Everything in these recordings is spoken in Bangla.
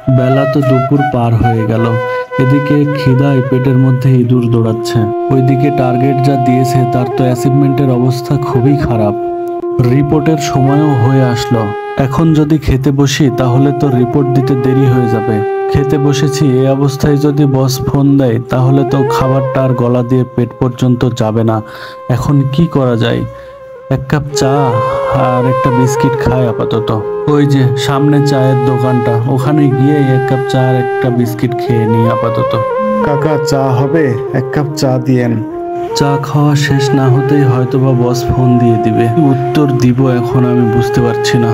বেলা তো দুপুর পার হয়ে গেল, এদিকে খিদায় পেটের মধ্যে ইঁদুর দৌড়াচ্ছে, ওইদিকে টার্গেট যা দিয়েছে তার তো অ্যাচিভমেন্টের অবস্থা খুবই খারাপ। রিপোর্টের সময়ও হয়ে আসলো, এখন যদি খেতে বসি তাহলে তো রিপোর্ট দিতে দেরি হয়ে যাবে। খেতে বসেছি, এই অবস্থায় যদি বস ফোন দেয় তাহলে তো খাবারটা আর গলা দিয়ে পেট পর্যন্ত যাবে না। এখন কি করা যায়? এক কাপ চা আর একটা বিস্কিট খাই আপাতত। ওই যে সামনে চায়ের দোকানটা, ওখানে গিয়ে এক কাপ চা আর একটা বিস্কিট খেয়ে নিই আপাতত। কাকা, চা হবে? এক কাপ চা দিয়েন। চা খাওয়া শেষ না হতেই হয়তোবা বস ফোন দিয়ে দিবে। উত্তর দিব এখন আমি বুঝতে পারছি না।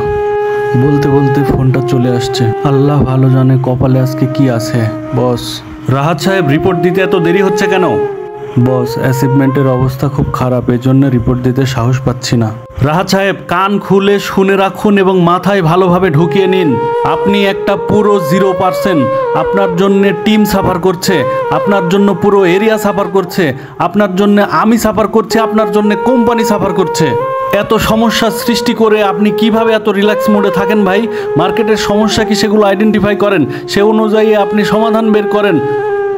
বলতে বলতে ফোনটা চলে আসছে। আল্লাহ ভালো জানে কপালে আজকে কি আছে। বস। রাহাত সাহেব, রিপোর্ট দিতে এত দেরি হচ্ছে কেন? বস, অ্যাচিভমেন্টের অবস্থা খুব খারাপ, এজন্য রিপোর্ট দিতে সাহস পাচ্ছি না। রাহাত সাহেব, কান খুলে শুনে রাখুন এবং মাথায় ভালোভাবে ঢুকিয়ে নিন। আপনি একটা পুরো 0%। আপনার জন্য টিম সাফার করছে, আপনার জন্য পুরো এরিয়া সাফার করছে, আপনার জন্য আমি সাফার করছি, আপনার জন্য কোম্পানি সাফার করছে। এত সমস্যা সৃষ্টি করে আপনি কিভাবে এত রিল্যাক্স মোডে থাকেন ভাই? মার্কেটের সমস্যা কি সেগুলো আইডেন্টিফাই করেন, সে অনুযায়ী আপনি সমাধান বের করেন।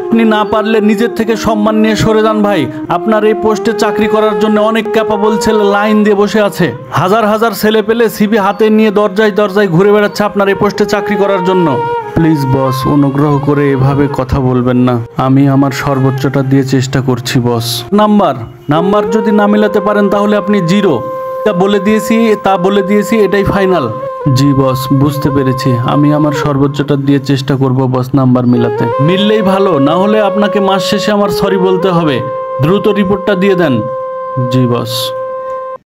আপনি না পারলে নিজের থেকে সম্মান নিয়ে সরে যান ভাই। আপনার এই পোস্টে চাকরি করার জন্য অনেক ক্যাপাবল ছেলে লাইন দিয়ে বসে আছে। হাজার হাজার ছেলে পেলে সিভি হাতে নিয়ে দরজায় দরজায় ঘুরে বেড়াচ্ছে আপনার এই পোস্টে চাকরি করার জন্য। প্লিজ বস, অনুগ্রহ করে এভাবে কথা বলবেন না। আমি আমার সর্বোচ্চটা দিয়ে চেষ্টা করছি বস। নাম্বার যদি না মেলাতে পারেন তাহলে আপনি 0। তা বলে দিয়েছি, এটাই ফাইনাল। জি বস, বুঝতে পেরেছি। আমি আমার সর্বোচ্চটা দিয়ে চেষ্টা করব বস নাম্বার মিলাতে। মিললেই ভালো, না হলে আপনাকে মাস শেষে আমার সরি বলতে হবে। দ্রুত রিপোর্টটা দিয়ে দেন। জি বস।